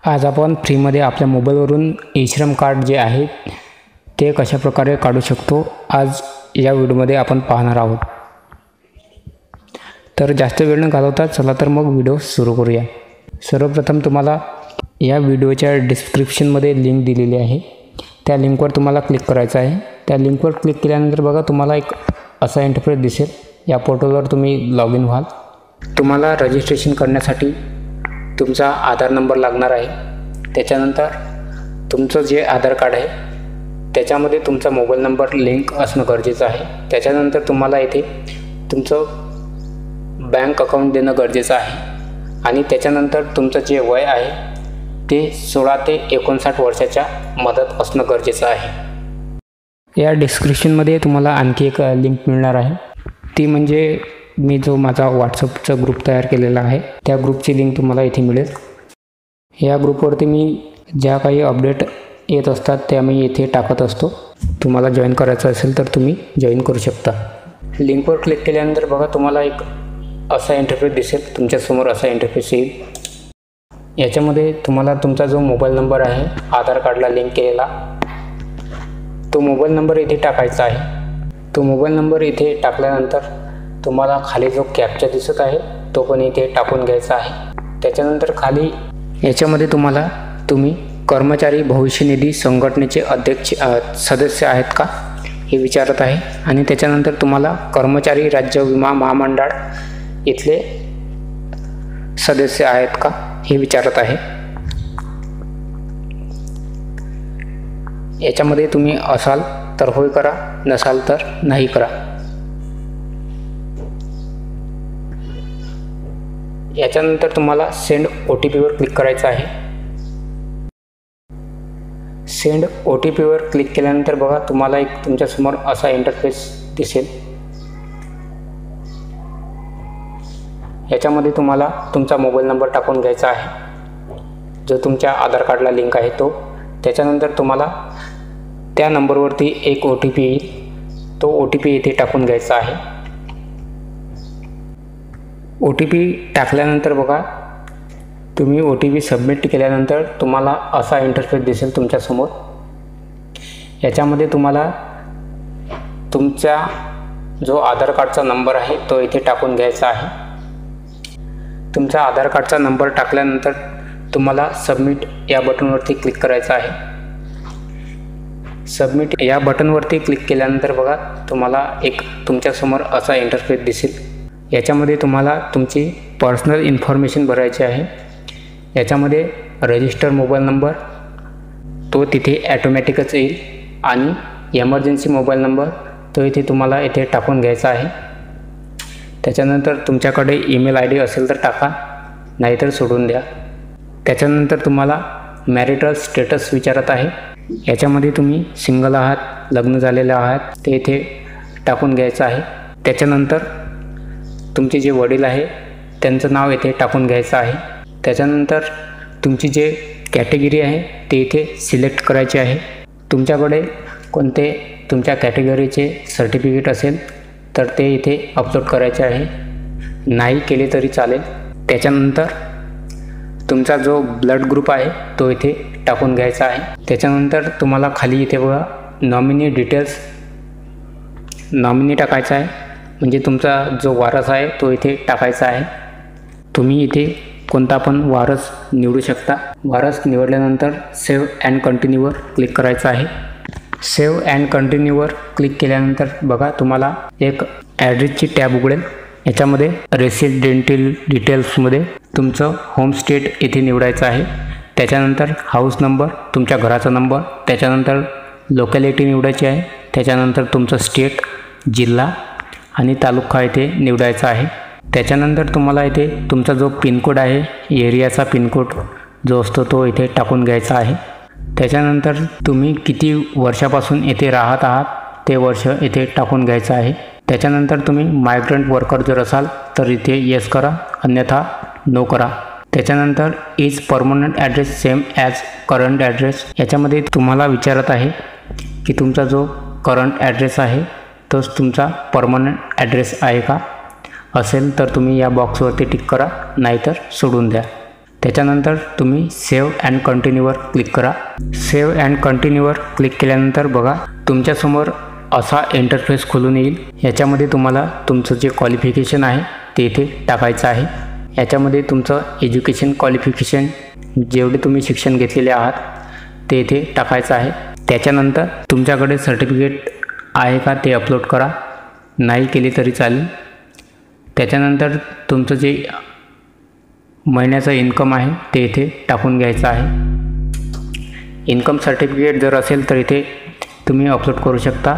आज आपण फ्रीमध्ये आपल्या मोबाईलवरून ई-श्रम कार्ड जे आहे ते कशा प्रकारे काढू शकतो आज या व्हिडिओमध्ये आपण पाहणार आहोत। तर जास्त वेळ न घालवता चला तर मग व्हिडिओ सुरू करूया। सर्वप्रथम तुम्हाला या व्हिडिओच्या डिस्क्रिप्शनमध्ये लिंक दिलेली आहे, त्या लिंकवर तुम्हाला क्लिक करायचं आहे। त्या लिंकवर क्लिक केल्यानंतर बघा तुम्हाला एक असा इंटरफेस दिसेल। या पोर्टलवर तुम्ही लॉग इन व्हाल। तुम्हाला रजिस्ट्रेशन करण्यासाठी तुमचा आधार नंबर लागणार आहे। त्याच्यानंतर तुमचं जे आधार कार्ड आहे त्याच्यामध्ये तुमचा मोबाईल नंबर लिंक असणं गरजेचं आहे। त्याच्यानंतर तुम्हाला इथे तुमचं बँक अकाउंट देणं गरजेचं आहे आणि त्याच्यानंतर तुमचं जे वय आहे ते 16 ते 59 वर्षाच्या मधात असणं गरजेचं आहे। या डिस्क्रिप्शनमध्ये तुम्हाला आणखी एक लिंक मिळणार आहे, ती म्हणजे मी जो माझा व्हॉट्सअपचा ग्रुप तयार केलेला आहे त्या ग्रुपची लिंक तुम्हाला इथे मिळेल। या ग्रुपवरती मी ज्या काही अपडेट येत असतात त्या मी इथे टाकत असतो। तुम्हाला जॉईन करायचं असेल तर तुम्ही जॉईन करू शकता। लिंकवर क्लिक केल्यानंतर बघा तुम्हाला एक असा इंटरफेस दिसेल, तुमच्यासमोर असा इंटरफेस येईल। याच्यामध्ये तुम्हाला तुमचा जो मोबाईल नंबर आहे आधार कार्डला लिंक केलेला तो मोबाईल नंबर इथे टाकायचा आहे। तो मोबाईल नंबर इथे टाकल्यानंतर तुम्हाला खाली जो कॅप्चा दिसत आहे तो पण इथे टाकून घ्यायचा आहे। त्याच्यानंतर खाली याच्यामध्ये तुम्ही कर्मचारी भविष्य निधी संघटनेचे अध्यक्ष सदस्य आहेत का हे विचारत आहे आणि त्याच्यानंतर तुम्हाला कर्मचारी राज्य विमा महामंडळ इथले सदस्य आहेत का हे विचारत आहे। याच्यामध्ये तुम्ही असाल तर होय करा, नसाल तर नाही करा। याच्यानंतर तुम्हाला सेंड OTP वर क्लिक करायचं आहे। सेंड OTP वर क्लिक केल्यानंतर बघा तुम्हाला एक तुमच्यासमोर असा इंटरफेस दिसेल। याच्यामध्ये तुम्हाला तुमचा मोबाईल नंबर टाकून घ्यायचा आहे जो तुमच्या आधार कार्डला लिंक आहे तो। त्याच्यानंतर तुम्हाला त्या नंबरवरती एक OTP येईल, तो OTP इथे टाकून घ्यायचा आहे। OTP टाकल्यानंतर बघा तुम्ही OTP सबमिट केल्यानंतर तुम्हाला असा इंटरफेस दिसेल तुमच्यासमोर। याच्यामध्ये तुम्हाला तुमचा जो आधार कार्डचा नंबर आहे तो इथे टाकून घ्यायचा आहे। तुमचा आधार कार्डचा नंबर टाकल्यानंतर तुम्हाला सबमिट या बटनवरती क्लिक करायचं आहे। सबमिट या बटनवरती क्लिक केल्यानंतर बघा तुम्हाला एक तुमच्यासमोर असा इंटरफेस दिसेल। याच्यामध्ये तुम्हाला तुमची पर्सनल इन्फॉर्मेशन भरायची आहे। याच्यामध्ये रजिस्टर मोबाईल नंबर तो तिथे ॲटोमॅटिकच येईल आणि एमर्जन्सी मोबाईल नंबर तो इथे तुम्हाला इथे टाकून घ्यायचा आहे। त्याच्यानंतर तुमच्याकडे ईमेल ID असेल तर टाका, नाहीतर सोडून द्या। त्याच्यानंतर तुम्हाला मॅरिटल स्टेटस विचारत आहे। याच्यामध्ये तुम्ही सिंगल आहात, लग्न झालेले आहात ते इथे टाकून घ्यायचं आहे। त्याच्यानंतर तुमचे जे वडील आहे त्यांचं नाव इथे टाकून घ्यायचं आहे। त्याच्यानंतर तुमची जे कॅटेगरी आहे ते इथे सिलेक्ट करायचे आहे। तुमच्याकडे कोणते तुमच्या कॅटेगरीचे सर्टिफिकेट असेल तर ते इथे अपलोड करायचे आहे, नाही केले तरी चालेल। त्याच्यानंतर तुमचा जो ब्लड ग्रुप आहे तो इथे टाकून घ्यायचा आहे। त्याच्यानंतर तुम्हाला खाली इथे बघा नॉमिनी डिटेल्स, नॉमिनी टाकायचा आहे, म्हणजे तुमचा जो वारस आहे तो इथे टाकायचा आहे। तुम्ही इथे कोणता पण वारस निवडू शकता। वारस निवडल्यानंतर सेव्ह अँड कंटिन्यूवर क्लिक करायचं आहे। सेव्ह अँड कंटिन्यूवर क्लिक केल्यानंतर बघा तुम्हाला एक ॲड्रेसची टॅब उघडेल। याच्यामध्ये रेसिडेंटल डिटेल्समध्ये तुमचं होम स्टेट इथे निवडायचं आहे। त्याच्यानंतर हाऊस नंबर, तुमच्या घराचा नंबर, त्याच्यानंतर लोकॅलिटी निवडायची आहे। त्याच्यानंतर तुमचं स्टेट, जिल्हा आणि तालुका इथे निवडायचा आहे। त्याच्यानंतर तुम्हाला इथे तुमचा जो पिनकोड आहे एरियाचा पिनकोड जो असतो तो इथे टाकून घ्यायचा आहे। त्याच्यानंतर तुम्ही किती वर्षापासून इथे राहत आहात ते वर्ष इथे टाकून घ्यायचं आहे। त्याच्यानंतर तुम्ही मायग्रंट वर्कर जर असाल तर इथे येस करा, अन्यथा नो करा। त्याच्यानंतर is permanent address same as current address, याच्यामध्ये तुम्हाला विचारत आहे की तुमचा जो करंट ॲड्रेस आहे तोच तुमचा परमनंट ॲड्रेस आहे का। असेल तर तुम्ही या बॉक्सवरती टिक करा, नाहीतर सोडून द्या। त्याच्यानंतर तुम्ही सेव्ह अँड कंटिन्यूवर क्लिक करा. सेव्ह अँड कंटिन्यूवर क्लिक केल्यानंतर बघा तुमच्यासमोर असा इंटरफेस खुलून येईल. याच्यामध्ये तुम्हाला तुमचं जे क्वालिफिकेशन आहे ते इथे टाकायचं आहे. याच्यामध्ये तुमचं एज्युकेशन क्वालिफिकेशन जेवढे तुम्ही शिक्षण घेतलेले आहात ते इथे टाकायचं आहे. त्याच्यानंतर तुमच्याकडे सर्टिफिकेट आहे का ते अपलोड करा, नाही केली तरी चालेल. त्याच्यानंतर तुमचं जे महिन्याचं इन्कम आहे ते इथे टाकून घ्यायचं आहे. इन्कम सर्टिफिकेट जर असेल तर इथे तुम्ही अपलोड करू शकता,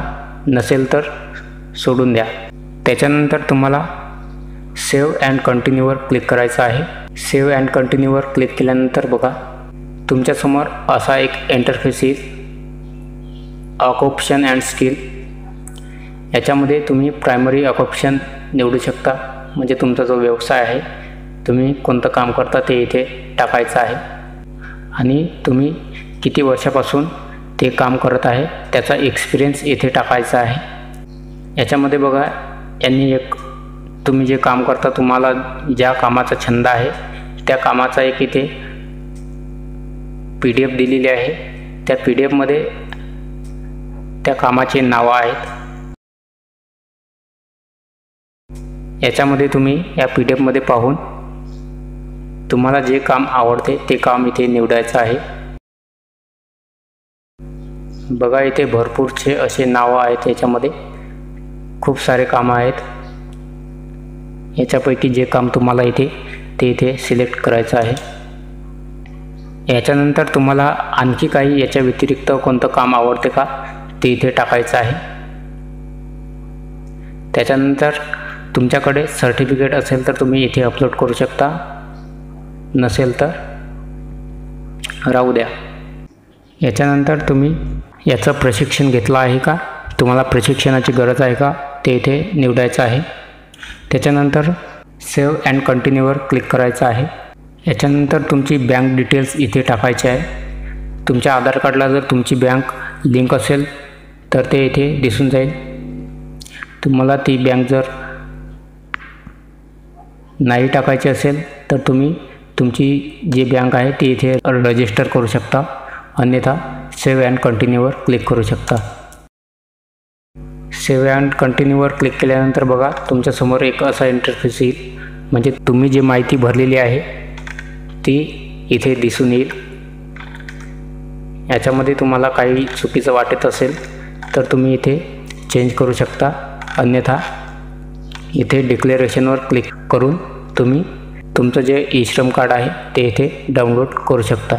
नसेल तर सोडून द्या. त्याच्यानंतर तुम्हाला सेव्ह अँड कंटिन्यूवर क्लिक करायचं आहे. सेव्ह अँड कंटिन्यूवर क्लिक केल्यानंतर बघा तुमच्यासमोर असा एक इंटरफेस येईल, ऑक्युपेशन अँड स्किल. याच्यामध्ये तुम्ही प्रायमरी ऑक्युपेशन निवडू शकता, म्हणजे तुमचा जो व्यवसाय आहे तुम्ही कोणतं काम करता ते इथे टाकायचं आहे आणि तुम्ही किती वर्षापासून ते काम करत आहे त्याचा एक्सपिरियन्स इथे टाकायचा आहे. याच्यामध्ये बघा यांनी एक तुम्ही जे काम करता, तुम्हाला ज्या कामाचा छंद आहे त्या कामाचा एक इथे PDF दिलेली आहे. त्या PDF मध्ये त्या कामाचे नावं आहेत. याच्यामध्ये तुम्ही या PDF मध्ये पाहून तुम्हाला जे काम आवडते ते काम इथे निवडायचं आहे. बघा इथे भरपूरचे असे नावं आहेत. याच्यामध्ये खूप सारे कामं आहेत. याच्यापैकी जे काम तुम्हाला इथे ते इथे सिलेक्ट करायचं आहे. याच्यानंतर तुम्हाला आणखी काही याच्या व्यतिरिक्त कोणतं काम आवडते का ते इथे टाकायचं आहे. त्याच्यानंतर तुमच्याकडे सर्टिफिकेट असेल तर तुम्ही इथे अपलोड करू शकता, नसेल तर राहू द्या. याच्यानंतर तुम्ही याचं प्रशिक्षण घेतलं आहे का, तुम्हाला प्रशिक्षणाची गरज आहे का ते इथे निवडायचं आहे. त्याच्यानंतर सेव्ह अँड कंटिन्यूवर क्लिक करायचं आहे. याच्यानंतर तुमची बँक डिटेल्स इथे टाकायची आहे. तुमच्या आधार कार्डला जर तुमची बँक लिंक असेल तर ते इथे दिसून जाईल. तुम्हाला ती बँक जर नाही टाकायची असेल तर तुम्ही तुमची जी बँक आहे ती इथे रजिस्टर करू शकता, अन्यथा सेव्ह अँड कंटिन्यूवर क्लिक करू शकता. सेव्ह अँड कंटिन्यूवर क्लिक केल्यानंतर बघा तुमच्यासमोर एक असा इंटरफेस येईल, म्हणजे तुम्ही जी माहिती भरलेली आहे ती इथे दिसून येईल. याच्यामध्ये तुम्हाला काही चुकीचं वाटत असेल तर तुम्ही इथे चेंज करू शकता, अन्यथा इथे डिक्लेरेशनवर क्लिक करून तुम्ही तुमचं जे ई श्रम कार्ड आहे ते इथे डाउनलोड करू शकता.